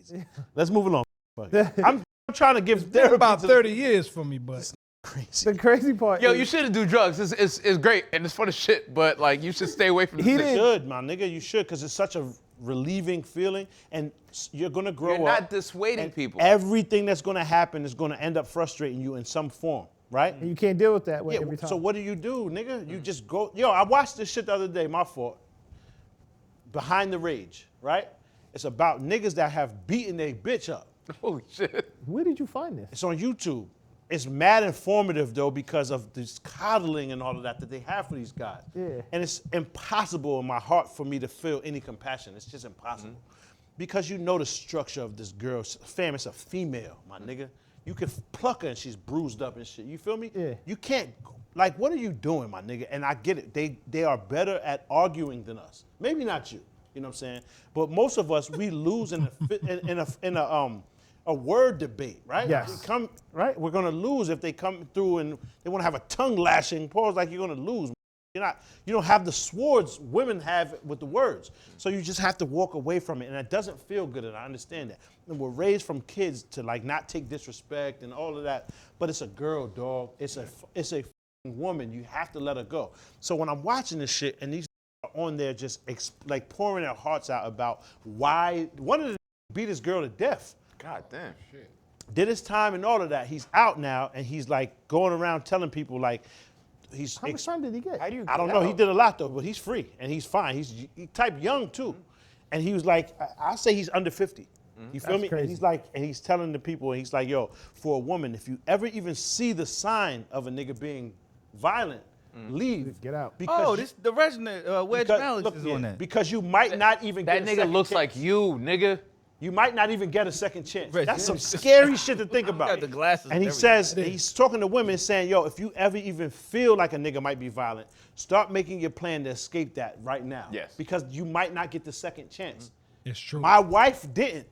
crazy. Let's move along. I'm trying to give therapy about to 30 years for me, but crazy. The crazy part Yo, is, you shouldn't do drugs. It's great and it's fun as shit, but like you should stay away from He this didn't- shit. You should, my nigga. You should, because it's such a relieving feeling, and you're gonna grow You're up. not dissuading and people. Everything that's gonna happen is gonna end up frustrating you in some form, right? and you can't deal with that way Yeah, every time. so what do, nigga? You just go. Yo, I watched this shit the other day. My fault. Behind the Rage, right? It's about niggas that have beaten their bitch up. Holy shit. Where did you find this? It's on YouTube. It's mad informative though because of this coddling and all of that they have for these guys. Yeah. And it's impossible in my heart for me to feel any compassion. It's just impossible. Mm-hmm. Because you know the structure of this girl. Fam, it's a female, my nigga. You can pluck her and she's bruised up and shit. You feel me? Yeah. You can't, like, what are you doing, my nigga? And I get it. They are better at arguing than us. Maybe not you. You know what I'm saying? But most of us, we lose in a word debate, right? Yes. Right? We're gonna lose if they come through and they wanna have a tongue lashing pause like you're gonna lose. You don't have the swords women have with the words. So you just have to walk away from it. And it doesn't feel good, and I understand that. And we're raised from kids to like not take disrespect and all of that. But it's a girl, dog. It's a woman. You have to let her go. So when I'm watching this shit and these are on there just like pouring their hearts out about why one of them beat his girl to death. God damn. Shit. Did his time and all of that. He's out now and he's like going around telling people like he's. How much time did he get? How do you I don't get know. He out? did a lot though, but he's free and he's fine. He type young too, and he was like, I say he's under 50. You feel That's me? crazy. And he's like, and he's telling the people, and he's like, yo, for a woman, if you ever even see the sign of a nigga being violent, leave. Get out. Oh, you- this the Reginald Wedge because- Malice look, is yeah, on that. because you might not even That get a nigga second looks chance. like you, nigga. You might not even get a second chance. Right. That's some scary shit to think about. got the glasses And and he everything. says, he's talking to women saying, yo, if you ever even feel like a nigga might be violent, start making your plan to escape that right now. Yes. Because you might not get the second chance. it's true. My wife didn't.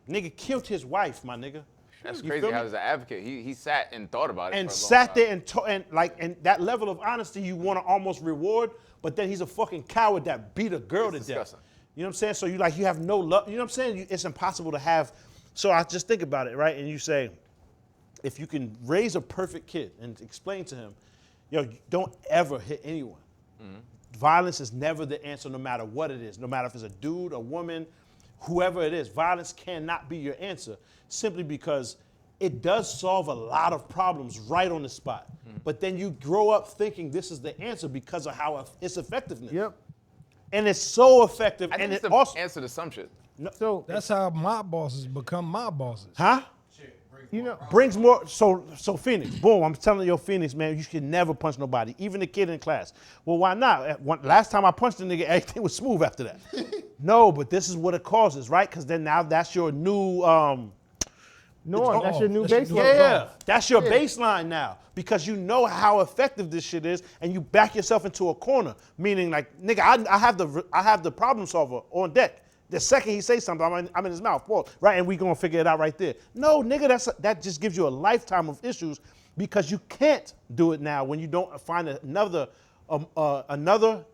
Nigga killed his wife, my nigga. That's You crazy feel how me? as an advocate, he sat and thought about it. And for a long sat time. there and that level of honesty you want to almost reward, but then he's a fucking coward that beat a girl It's to death. disgusting. You know what I'm saying? So you have no love. You know what I'm saying? It's impossible to have. So I just think about it, right? And you say, if you can raise a perfect kid and explain to him, yo, don't ever hit anyone. Violence is never the answer, no matter what it is. No matter if it's a dude, a woman, whoever it is. Violence cannot be your answer, simply because it does solve a lot of problems right on the spot. But then you grow up thinking this is the answer because of how its effectiveness. Yep. And it's so effective, I think and it's it the also, answer to some shit. So That's how my bosses become my bosses. huh? you know, Brings more. So Phoenix, boom. I'm telling you, Phoenix, man, you should never punch nobody, even the kid in class. Well, why not? Last time I punched a nigga, everything was smooth after that. No, but this is what it causes, right? Because then now that's your new. Norm, that's your new That's your new- baseline. Yeah, that's your baseline now, because you know how effective this shit is, and you back yourself into a corner. Meaning, like, nigga, I have the problem solver on deck. The second he says something, I'm in his mouth, Paul, right? And we gonna figure it out right there. No, nigga, that just gives you a lifetime of issues, because you can't do it now when you don't find another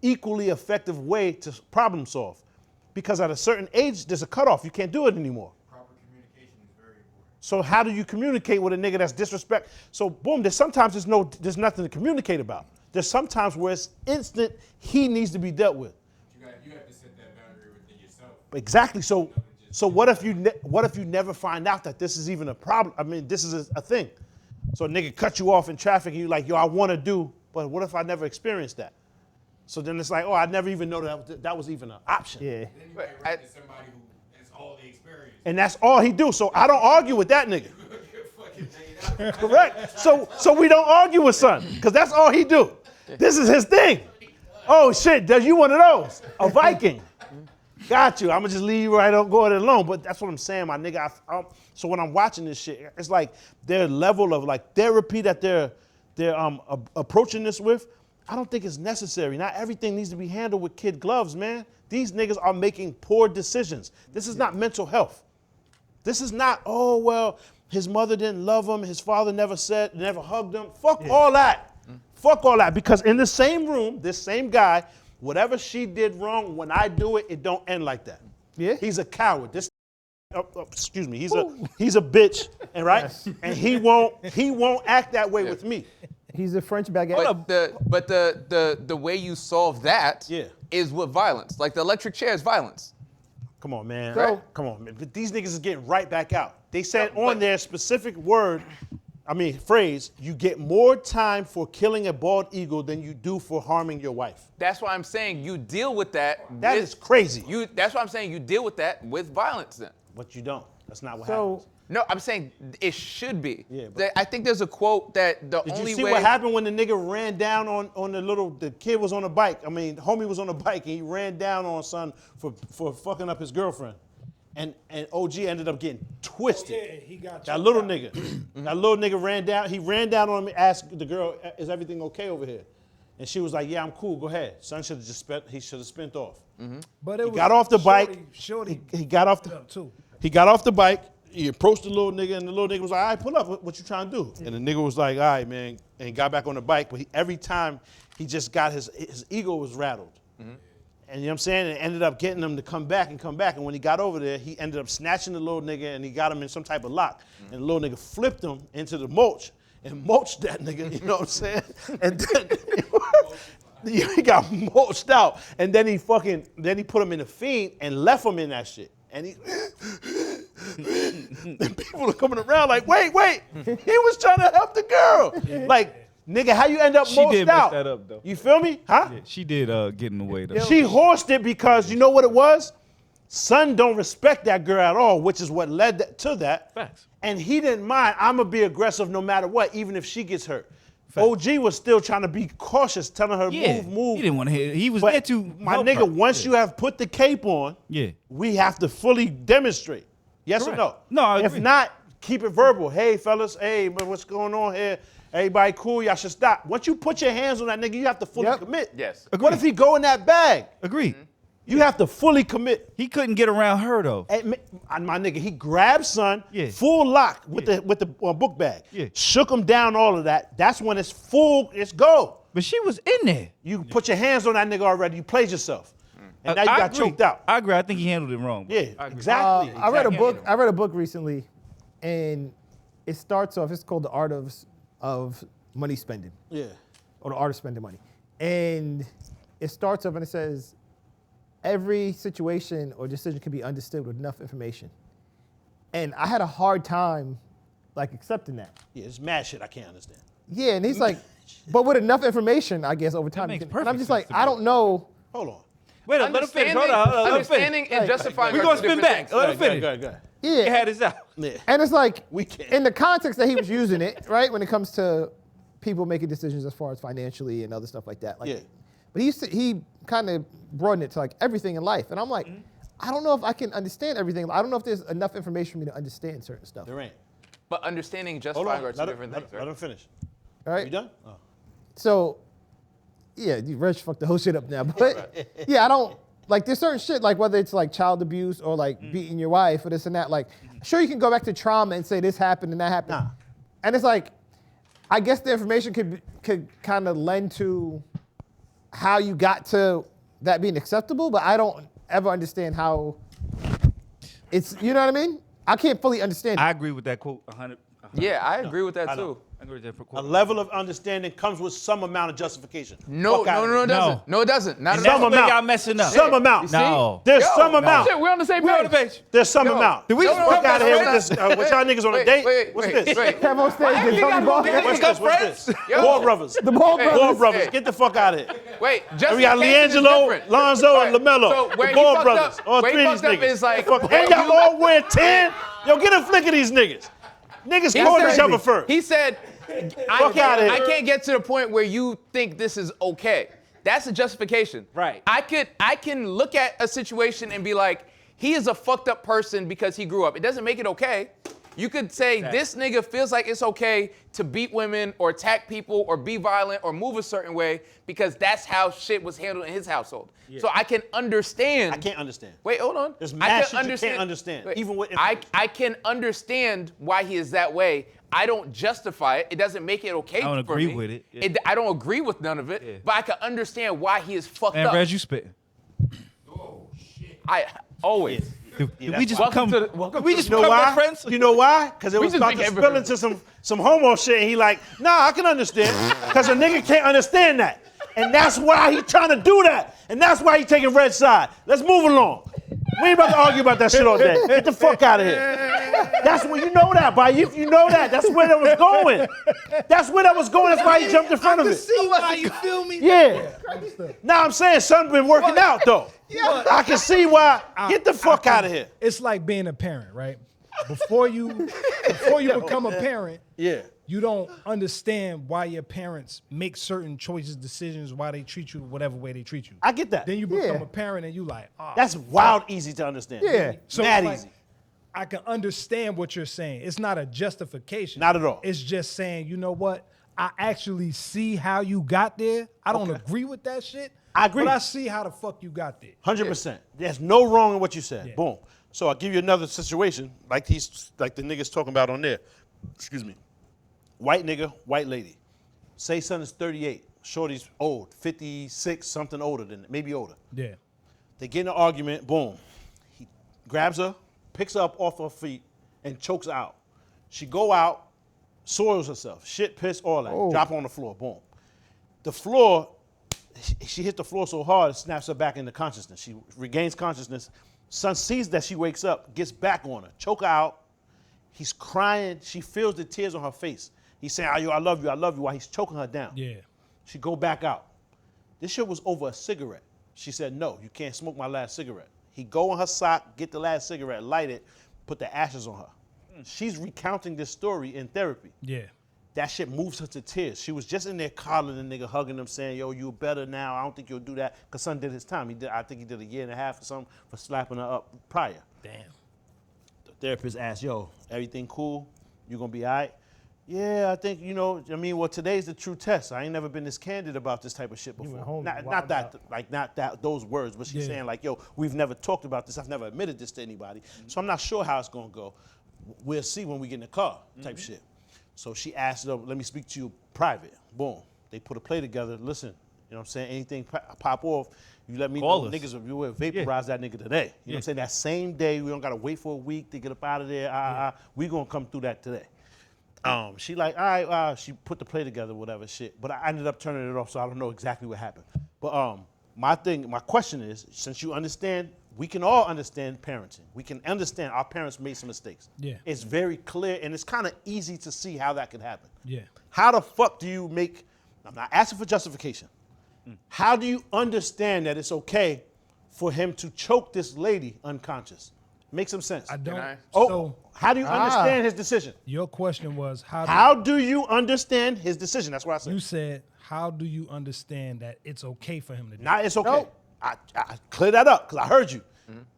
equally effective way to problem solve. Because at a certain age, there's a cutoff. You can't do it anymore. So how do you communicate with a nigga that's disrespect? So boom, there's nothing to communicate about. There's sometimes where it's instant, he needs to be dealt with. You have to set that boundary within yourself. Exactly. So what if you never find out that this is even a problem? I mean, this is a thing. So a nigga cut you off in traffic and you like, yo, I want to do, but what if I never experienced that? So then it's like, oh, I never even know that was even an option. Yeah. Then you might run into somebody who has all the experience. And that's all he do. So I don't argue with that nigga. Fucking laid out. Correct. So we don't argue with son, because that's all he do. This is his thing. Oh shit, does you one of those? A Viking. Got you. I'ma just leave you right on, go it alone. But that's what I'm saying, my nigga. So when I'm watching this shit, it's like their level of like therapy that they're approaching this with, I don't think it's necessary. Not everything needs to be handled with kid gloves, man. These niggas are making poor decisions. This is not mental health. This is not, oh, well, his mother didn't love him, his father never hugged him. Fuck all that. Fuck all that. Because in the same room, this same guy, whatever she did wrong, when I do it, it don't end like that. Yeah. He's a coward. This excuse me. He's a bitch, and right, and he won't act that way with me. He's a French baguette. But the way you solve that Yeah. is with violence. Like the electric chair is violence. Come on, man. So- Come on, man. But these niggas is getting right back out. They said No, on but- their specific phrase, you get more time for killing a bald eagle than you do for harming your wife. That's why I'm saying you deal with that. That is crazy. That's why I'm saying you deal with that with violence then. But you don't. That's not what So happens. No, I'm saying it should be. Yeah, but- I think there's a quote that the Did only you see way. what happened when the nigga ran down on the kid was on a bike? I mean, homie was on a bike and he ran down on son for fucking up his girlfriend. And OG ended up getting twisted. Yeah, he got That choked little out. nigga. That little nigga ran down. He ran down on me, asked the girl, is everything okay over here? And she was like, yeah, I'm cool, go ahead. Son should have just spent off. But it He got off the bike. Shorty He got off up the too. He got off the bike. He approached the little nigga, and the little nigga was like, all right, pull up. What you trying to do? And the nigga was like, all right, man. And he got back on the bike. But every time, he just got his ego was rattled. And you know what I'm saying? It ended up getting him to come back. And when he got over there, he ended up snatching the little nigga, and he got him in some type of lock. And the little nigga flipped him into the mulch and mulched that nigga, you know what I'm saying? And then he got mulched out. And then he put him in a fiend and left him in that shit. And and people are coming around like, wait, he was trying to help the girl. Like, nigga, how you end up She mulched did mess out? that up, though. You feel me? Huh? Yeah, she did get in the way though. She horsed it because you know what it was? Son don't respect that girl at all, which is what led to that. Facts. And he didn't mind. I'm going to be aggressive no matter what, even if she gets hurt. OG was still trying to be cautious, telling her, Yeah, move. he didn't want to hit. He was But there to my help nigga, her. once you have put the cape on, Yeah. we have to fully demonstrate. Yes Correct. or no? No, I If agree. not, keep it verbal. Hey, fellas, hey, man, what's going on here? Everybody cool? Y'all should stop. Once you put your hands on that nigga, you have to fully Yep. commit. Yes. What if he go in that bag? Agreed. You have to fully commit. He couldn't get around her though. Hey, my nigga, he grabbed son, Yeah. full lock with the book bag. Yeah. Shook him down, all of that. That's when it's full, it's go. But she was in there. You put your hands on that nigga already, you played yourself. And now you I got agree. choked out. I agree. I think he handled it wrong. Yeah, I agree. exactly. I read a book. I read a book recently, and it starts off. It's called The Art of Money Spending, Yeah. or The Art of Spending Money. And it starts off and it says, every situation or decision can be understood with enough information. And I had a hard time, like, accepting that. Yeah, it's mad shit I can't understand. Yeah, and he's like, but with enough information, I guess over time. makes And I'm perfect just sense like, to me. I don't know. Hold on. Wait, let him finish. Hold on. Let him finish. Understanding and justifying. We are gonna two spin different back. things. Let him finish. Go ahead. He Yeah. had his out. Yeah. And it's like, We can't. in the context that he was using it, right, when it comes to people making decisions as far as financially and other stuff like that. Like, Yeah. But he kind of broadened it to like everything in life. And I'm like, I don't know if I can understand everything. I don't know if there's enough information for me to understand certain stuff. There ain't. But understanding and Hold justifying on. are two Let different things, him right? finish. All right. You done? Oh. So, yeah, Reg fucked the whole shit up now. But yeah, I don't, like, there's certain shit, like whether it's like child abuse or like beating your wife or this and that. Like, sure, you can go back to trauma and say this happened and that happened. Nah. And it's like, I guess the information could kind of lend to how you got to that being acceptable, but I don't ever understand how it's, you know what I mean? I can't fully understand it. I agree with that quote 100. Yeah, I agree with that I too. know. I agree with that A quote. level of understanding comes with some amount of justification. No, Fuck outta no, it here. doesn't. No, it doesn't. Not And at that's Some all. where amount. y'all messing up. Some amount. You see? No. There's Yo, some amount. Shit, we're on the same We on the page. page. There's some Yo. amount. Did we No, just no, Fuck no, out of here no, with this. What y'all niggas on a date? What's this? Have on stage and Tony Ball. What's this? What's this? Yo. Ball brothers. The Ball Hey. brothers. Ball brothers. Hey. Get the fuck out of here. Wait, We got justification is Leangelo, different. Lonzo, and Right. LaMelo. So where The he Ball fucked brothers. up- All where he three of these fucked up niggas. is like- Fuck, where and y'all you- all wear 10. Yo, get a flick of these niggas. Niggas He called said- each other first. He said, Fuck outta here. I can't get to the point where you think this is okay. That's a justification. Right. I can look at a situation and be like, he is a fucked up person because he grew up. It doesn't make it okay. You could say this nigga feels like it's okay to beat women or attack people or be violent or move a certain way because that's how shit was handled in his household. So I can understand. I can't understand. Wait, hold on. There's I mad can shit you can't understand, even with I information. can understand why he is that way. I don't justify it. It doesn't make it okay. I don't for agree me. with it. Yeah. I don't agree with none of it. Yeah. But I can understand why he is fucked And up. Reg, you spitting. Oh shit. I always. We just Welcome become. to the- welcome we to just You know become why? best friends. You know why? Because it We was just about to became spill friends. into some homo shit. And he like, nah, I can understand. Because a nigga can't understand that. And that's why he trying to do that. And that's why he taking red side. Let's move along. We ain't about to argue about that shit all day. Get the fuck out of here. That's where you know that, by you know that. That's where that was going. That's where that was going. That's why he jumped in front of it. See why you feel me? Yeah. Now I'm saying son been working out though. I can see why. Get the fuck out of here. It's like being a parent, right? Before you become a parent, Yeah. you don't understand why your parents make certain choices, decisions, why they treat you whatever way they treat you. I get that. Then you become Yeah. a parent and you like, oh, That's wild easy to understand. Yeah. so Mad it's like, easy. I can understand what you're saying. It's not a justification. Not at all. It's just saying, you know what? I actually see how you got there. I don't agree with that shit. I agree. But I see how the fuck you got there. 100%. There's no wrong in what you said. Yeah. Boom. So I'll give you another situation like the niggas talking about on there. Excuse me. White nigga, white lady. Say son is 38. Shorty's old, 56, something older than maybe older. Yeah. They get in an argument, boom. He grabs her, picks her up off her feet, and chokes her out. She go out, soils herself, shit, piss, all that. Drop on the floor, boom. The floor, she hit the floor so hard, it snaps her back into consciousness. She regains consciousness. Son sees that she wakes up, gets back on her, choke her out. He's crying. She feels the tears on her face. He's saying, "I love you, while he's choking her down. Yeah. She go back out. This shit was over a cigarette. She said, no, you can't smoke my last cigarette. He go in her sock, get the last cigarette, light it, put the ashes on her. She's recounting this story in therapy. Yeah. That shit moves her to tears. She was just in there coddling the nigga, hugging him, saying, yo, you better now. I don't think you'll do that. Because son did his time. I think he did a year and a half or something for slapping her up prior. Damn. The therapist asked, yo, everything cool? You gonna be all right? Yeah, I think, well, today's the true test. I ain't never been this candid about this type of shit before. home, Not wild that, not that, those words, but she's Yeah. saying like, yo, we've never talked about this. I've never admitted this to anybody. So I'm not sure how it's gonna go. We'll see when we get in the car, type shit. So she asked her, let me speak to you private. Boom. They put a play together. Listen, you know what I'm saying? Anything pop off, you let me Call know. us. Niggas, you will vaporize that nigga today. You know what I'm saying? That same day, we don't gotta wait for a week to get up out of there. We gonna come through that today. She like, all right, she put the play together, whatever shit. But I ended up turning it off, so I don't know exactly what happened. But my question is, since you understand, we can all understand parenting. We can understand our parents made some mistakes. Yeah. It's very clear, and it's kind of easy to see how that could happen. Yeah. How the fuck do you make, I'm not asking for justification. How do you understand that it's okay for him to choke this lady unconscious? Make some sense. I don't. Oh, So how do you understand his decision? your question was How do you understand his decision? That's what I said. you said, how do you understand that it's okay for him to do Now it's okay. Nope. I clear that up because I heard you.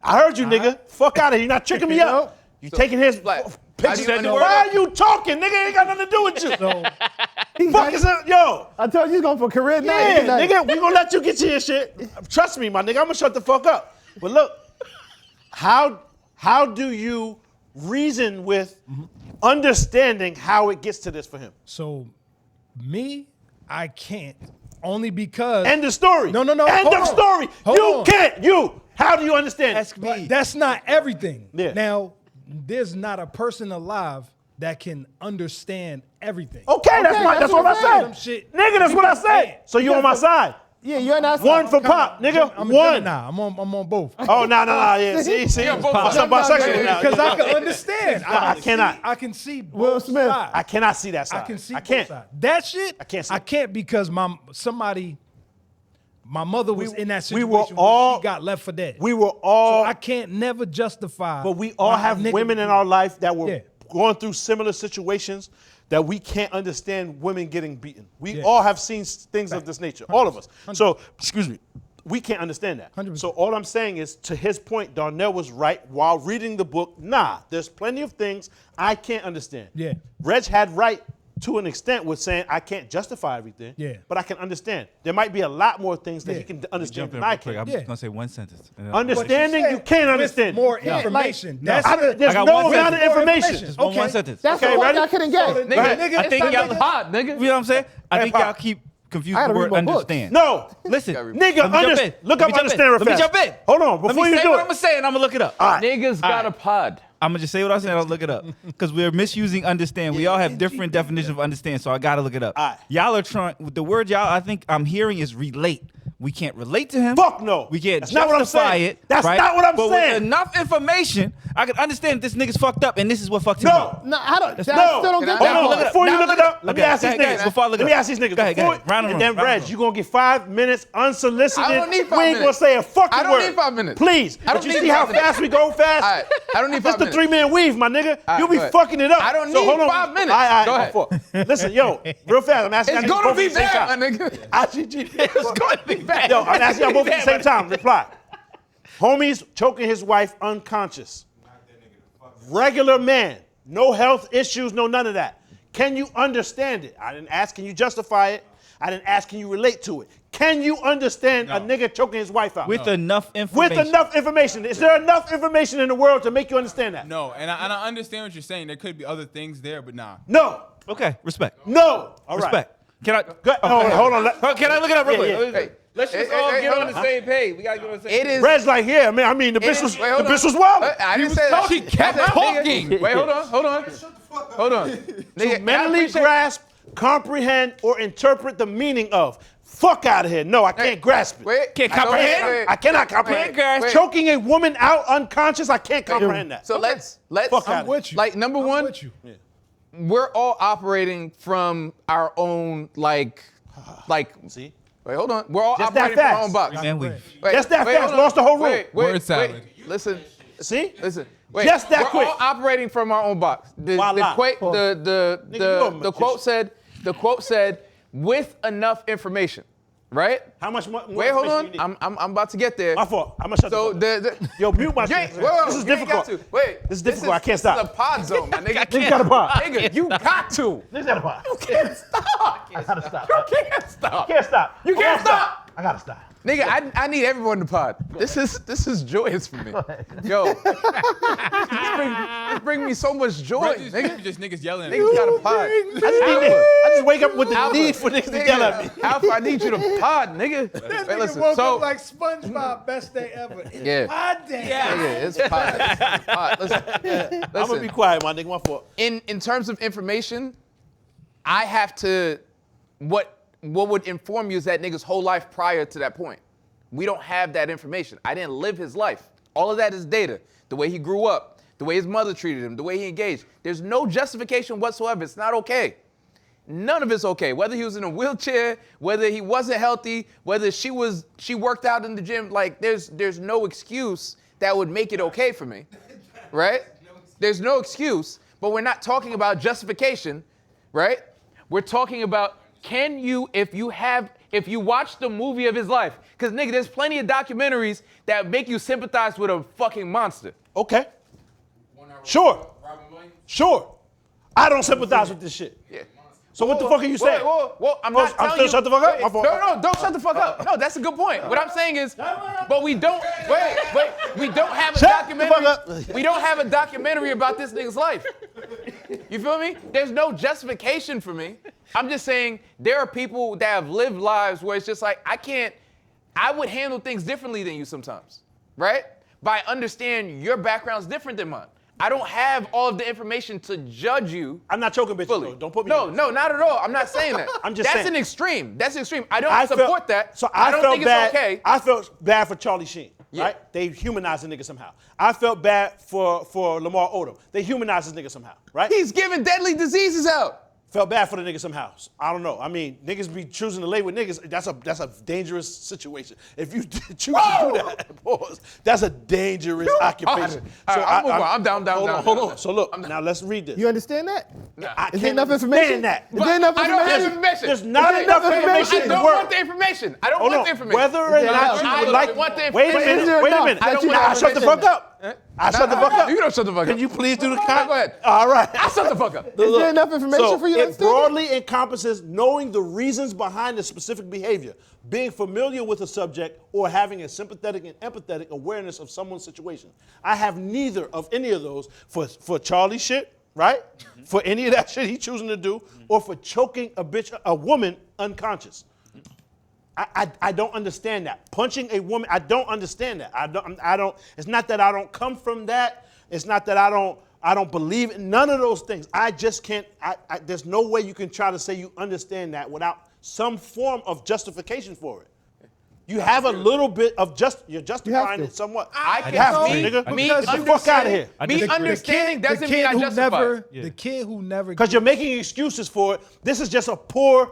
I heard you, nigga. Fuck out of here. You're not tricking me up. Nope. You taking his Like, pictures. how do you Why are you talking, nigga? Ain't got nothing to do with you. So Fuck is it, yo? I told you he's going for career night. Yeah, tonight. nigga, we gonna let you get to your shit. Trust me, my nigga, I'm gonna shut the fuck up. But look, how do you reason with understanding how it gets to this for him? So, me, I can't. Only because End of story. No. End hold of on. story. Hold You on. can't. You. How do you understand? Ask me. that's not everything. Yeah. Now, there's not a person alive that can understand everything. Okay, that's what I said. Some shit. Nigga, that's what I said. So you on my side. Yeah, you're not. One for pop, nigga. I'm One. Nah, I'm on both. Oh, no. Yeah, see. You're both I'm sides. bisexual now. Because I can understand. I cannot. I can see both Will Smith. sides. I cannot see that side. I can see I can't. both sides. That shit, I can't see I it. can't because my mother was in that we situation were all- where she got left for dead. We were all, So I can't never justify. but we all why a have nigga women in would- our life that were Yeah. going through similar situations that we can't understand women getting beaten. We Yeah. all have seen things of this nature, all of us. So, excuse me, we can't understand that. 100%. So all I'm saying is, to his point, Darnell was right while reading the book. Nah, there's plenty of things I can't understand. Yeah. Reg had right to an extent with saying I can't justify everything, Yeah. but I can understand. There might be a lot more things that Yeah. he can understand Jump in than I real quick. can. I'm Yeah. just gonna say one sentence. And then- Understanding, you can't With understand. more information. There's I no got amount one of sentence. information. Just one Okay. sentence. That's Okay, the one ready? I couldn't get. Nigga, Right. nigga, I think it's y'all- not hot, nigga. You know what I'm saying? I think Pop. y'all keep confused I with gotta the read word more books. understand. No. Listen, Nigga, let me jump in. look Let up me jump in. understand real Let me fast. jump in. Hold on, Let before me you say do what it. I'm gonna say, and I'm gonna look it up. Niggas got a pod. I'm gonna just say what I'm saying. I'll look it up because we're misusing understand. We all have different definitions of understand, so I gotta look it up. All right. Y'all are trying. The word y'all I think I'm hearing is relate. We can't relate to him. Fuck no. We can't That's not what I'm justify saying. it. That's right? not what I'm but saying. with enough information, I can understand that this nigga's fucked up, and this is what fucked him No. up. No, I don't. I No. still don't get Can that. I- Hold look on, it up. before you Now look look it it up, up. let me Okay, ask these go ahead, niggas. before I look Let it me up. ask these niggas. Go ahead, go Before- ahead. Round and and then round, Reg, round. you gonna get 5 minutes unsolicited. I don't need 5 We ain't gonna minutes. say a fucking I don't word. need 5 minutes. Please. I don't But you need see how 5 minutes. fast we go fast? All right, I don't need This 5 the minutes. 3-man weave, my nigga. All right, You'll be go ahead. fucking it up. I don't So need hold on. 5 minutes. All right, Go ahead. before. Listen, yo, real fast. I'm asking It's y'all niggas gonna both be at the same bad, time. my nigga. IGG. It's gonna be bad. Yo, I'm asking y'all both at the same time. Reply. Homie's choking his wife unconscious. Regular man. No health issues, no none of that. Can you understand it? I didn't ask, can you justify it? I didn't ask, can you relate to it? Can you understand a nigga choking his wife out? With enough information. With enough information. Is there enough information in the world to make you understand that? No, and I understand what you're saying. There could be other things there, but nah. No. Okay, respect. No. All right. Respect. Can I? Go, hold on. Oh, can I look it up real Yeah, quick? yeah. Hey, Let's just hey, all hey, get hold on the on. same page. We gotta get on the same It page. is. Red's like, yeah, man. I mean, the It bitch is- was wait, hold the bitch on. was wild. I didn't say that. She kept I said, talking. nigga, wait, hold on. Hold on. Nigga, I Mentally appreciate- grasp, comprehend, or interpret the meaning of. Fuck out of here. No, I can't grasp it. Wait, Can't I don't- comprehend? wait, I cannot comprehend. wait. Choking a woman out unconscious, I can't comprehend that. So let's Fuck out I'm of with you. like number I'm one, with you. we're all operating from our own like. See? Wait, hold on. We're all Just that operating from our fast. own box. Man, we. Wait, Just that wait, fast. hold on. Lost the whole room. Wait, Word salad. Listen. See? Wait. Just that we're quick. all operating from our own box. The Voila. quote, Nigga, you a the quote said, with enough information, right? How much more Wait, hold information on. you need? I'm about to get there. My fault. I'm gonna shut So the fuck up. the Yo, mute my you ain't- shit. wait, wait, This is you ain't got difficult. to. Wait. This is difficult. I can't stop. This is a pod zone, my nigga. Nigga got a pod. Nigga, you got to. Niggas got a pod. You can't stop. I gotta stop. You can't stop. Can't stop. You can't stop. I gotta stop. Nigga, I need everyone to pod. This is joyous for me. Yo, this bring me so much joy, nigga. Just niggas yelling. Niggas got a pod. I just wake up with the Alpha. need for niggas to yell at me. Alpha, I need you to pod, nigga. Wait, listen. woke So up like SpongeBob, best day ever. It's Yeah. pod day. yeah, it's pod. It's pod. Listen, I'm gonna be listen. quiet, my nigga. My fault. In terms of information, I have to. What would inform you is that nigga's whole life prior to that point. We don't have that information. I didn't live his life. All of that is data. The way he grew up, the way his mother treated him, the way he engaged. There's no justification whatsoever. It's not okay. None of it's okay. Whether he was in a wheelchair, whether he wasn't healthy, whether she worked out in the gym, like there's no excuse that would make it okay for me. Right? There's no excuse, but we're not talking about justification, right? We're talking about can you, if you watch the movie of his life, because nigga, there's plenty of documentaries that make you sympathize with a fucking monster. Okay. Sure. Sure. I don't sympathize with this shit. Yeah. So what the fuck are you saying? Whoa, I'm Oh, not I'm telling still you. shut the fuck up? Wait, My fault. No, don't shut the fuck up. No, that's a good point. What I'm saying is, but we don't. Wait, we don't have a Shut the documentary. fuck up. We don't have a documentary about this nigga's life. You feel me? There's no justification for me. I'm just saying there are people that have lived lives where it's just like I would handle things differently than you sometimes, right? But I understand your background's different than mine. I don't have all of the information to judge you. I'm not choking bitches, fully. though. Don't put me No, in. no, not at all. I'm not saying that. I'm just That's saying. an extreme. That's an extreme. I don't support that. So I don't felt think bad. it's okay. I felt bad for Charlie Sheen, Yeah. right? They humanized the nigga somehow. I felt bad for Lamar Odom. They humanized this nigga somehow, right? He's giving deadly diseases out. Felt bad for the nigga somehow. I don't know. I mean, niggas be choosing to lay with niggas. That's a dangerous situation. If you choose to do that, pause, that's a dangerous occupation. All right, I'm moving on. I'm down. Hold on. So look, now let's read this. You understand that? I Is there can't enough information? understand that. Is there enough I don't have information? information. There's not Is enough there information I in the don't world. want the information. I don't Hold want on. the information. Whether or Is there not enough? you I would don't like, want the wait a information. minute, Is there wait a enough minute. that you I have shut the fuck up. I shut the fuck up. You don't shut the fuck up. Can you please do the Go count? ahead. All right. I shut the fuck up. Is there enough information So for you to it understand? broadly encompasses knowing the reasons behind the specific behavior, being familiar with a subject, or having a sympathetic and empathetic awareness of someone's situation. I have neither of any of those for Charlie shit, right? For any of that shit he's choosing to do, or for choking a woman unconscious. I don't understand that. Punching a woman, I don't understand that. I don't. It's not that I don't come from that. It's not that I don't believe in none of those things. I just can't. There's no way you can try to say you understand that without some form of justification for it. You have a little bit of you're justifying to. it somewhat. I You have to, can nigga. me Get the fuck out of here. Me understanding doesn't mean I justify it. The kid who never. Because you're making excuses for it. This is just a poor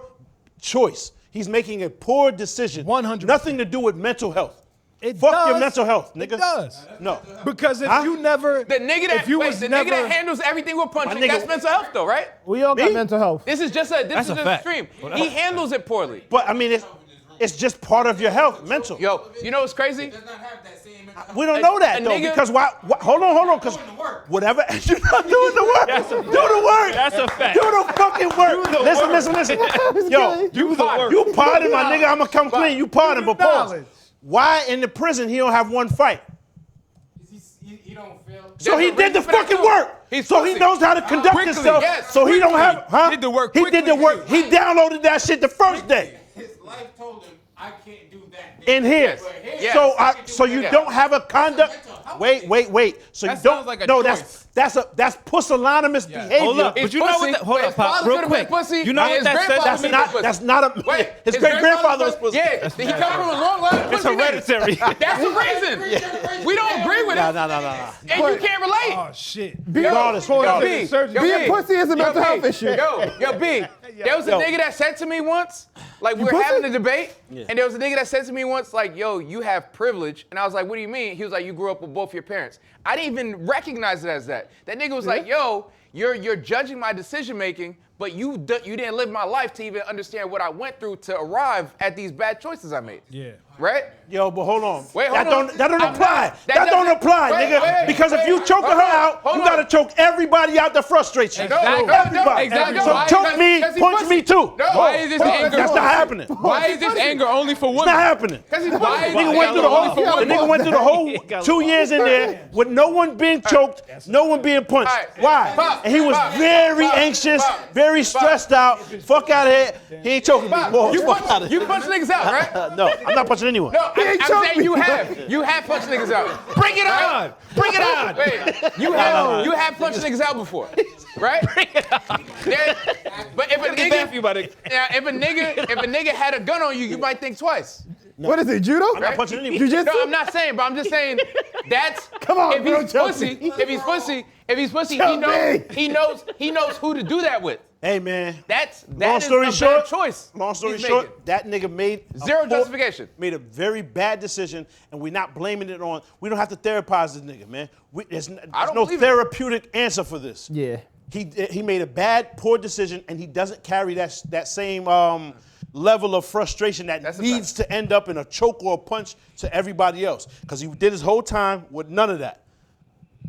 choice. He's making a poor decision. 100%. Nothing to do with mental health. It Fuck does. your mental health, nigga. It does. No. Because if Huh? you never, The nigga that if you wait, was the never, nigga that handles everything with punching, nigga- that's mental health though, right? We all got Me? mental health. This is just an a fact. extreme. He handles it poorly. But I mean, it's just part of your health, mental. Yo, you know what's crazy? Does not have that same mental health. We don't know that a though, nigga- because why? Hold on, because whatever. You're not doing the work. That's a Do fact. the work. That's a fact. Do the fucking work. Listen. Yo, Do the work. you pardon my nigga. I'ma come clean. You pardon, but pause. knowledge. Why in the prison he don't have one fight? He don't feel. So he There's a did the reason for that, fucking too. work. He's So he pussy. knows how to conduct Quickly, himself. yes, So he don't quickly. have, huh? Did the work He did the quickly. work. He downloaded that shit the first day His life told him, I can't do that. in here. Yes. So Yes. so you Yeah. don't have a conduct. Wait. So That you don't. sounds like a no, choice. that's pusillanimous behavior. Hold up, His but you know pussy- what? Hold his up, Pop, father real could've been quick. pussy, You know and what his that says? grandfather That's could've not. been That's not a. Wait, his great grandfather was pussy. pussy. Yeah, he come from a long line of It's pussy niggas. hereditary. That's the reason. We don't agree with it. No. And you can't relate. oh shit. Regardless. Yo, regardless. B, yo, Being B, pussy is a yo, mental B, health issue. Yo, B, there was a Yo. nigga that said to me once, like we were pussy? having a debate, and there was a nigga that said to me once, like, yo, you have privilege. And I was like, what do you mean? He was like, you grew up with both your parents. I didn't even recognize it as that. That nigga was like, yo, you're judging my decision making, but you didn't live my life to even understand what I went through to arrive at these bad choices I made. Yeah. Right? Yo, but hold on. Wait, that hold on. don't I'm apply. not- That don't doesn't- apply, wait, nigga. wait, because if wait, you choking hold her on, out, hold you on. gotta choke everybody out that frustrates you. Everybody. exactly. So Why? choke me, Because he's punch pussy. me too. No. Why is this anger? That's not happening. Why is this anger only for women? It's not happening. Because he's Why pussy. is Nigga this went through the anger only whole. for The women? nigga went through the whole 2 years in there with no one being choked, no one being punched. All right. Why? Pop, And he was Pop, very Pop, anxious, Pop, very stressed out. Fuck out of here. He ain't choking me. Pop, Boy, you fuck out of you here. punch niggas out, right? No, I'm not punching anyone. No, I'm saying you have punched niggas out. Bring it on. Bring it on. Wait, you have punched niggas out before, right? Bring it on. But if a nigga had a gun on you, you might think twice. What is it, judo? I'm not punching anyone. Jiu-jitsu? No, I'm not saying, but I'm just saying that's Come on, if bro, he's choke pussy, me. if he's pussy, Choke me. he knows who to do that with. Hey, man. That Long is story a short, bad choice. Long story he's short, making. that nigga made Zero justification. Made a very bad decision, and we're not blaming it on. We don't have to therapize this nigga, man. There's don't no believe it. therapeutic answer for this. Yeah. He made a bad, poor decision, and he doesn't carry that same level of frustration that That's a needs fact. to end up in a choke or a punch to everybody else. Because he did his whole time with none of that,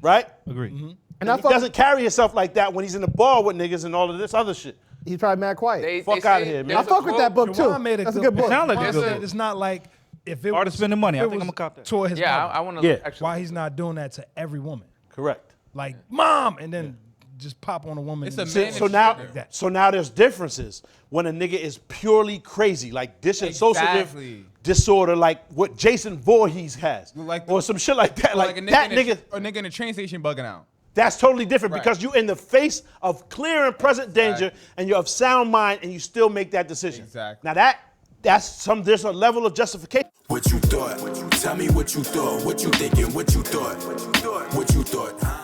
right? Agree. And I He thought doesn't carry himself like that when he's in the bar with niggas and all of this other shit. he's probably mad quiet. Fuck They outta say here, man. I there's a fuck with that quote- book too. Juwan made That's a good book. Sound like a Yes, good sir. book. It's not like if it Hard to was, spend the money. I if it think was I'ma cop that. toward his Yeah, mother, I want to Yeah. actually. why he's not doing that to every woman? Correct. Like, mom, and then just pop on a woman. It's and a say, man- So now, that. so now there's differences when a nigga is purely crazy, like dissociative Exactly. disorder, like what Jason Voorhees has, Like or some shit like that. Like a that nigga, nigga, a nigga in the train station bugging out. that's totally different Right. because you're in the face of clear and present danger, and you're of sound mind, and you still make that decision. Exactly. Now there's a level of justification. What you thought? Tell me what you thought. What you thinking? What you thought? What you thought?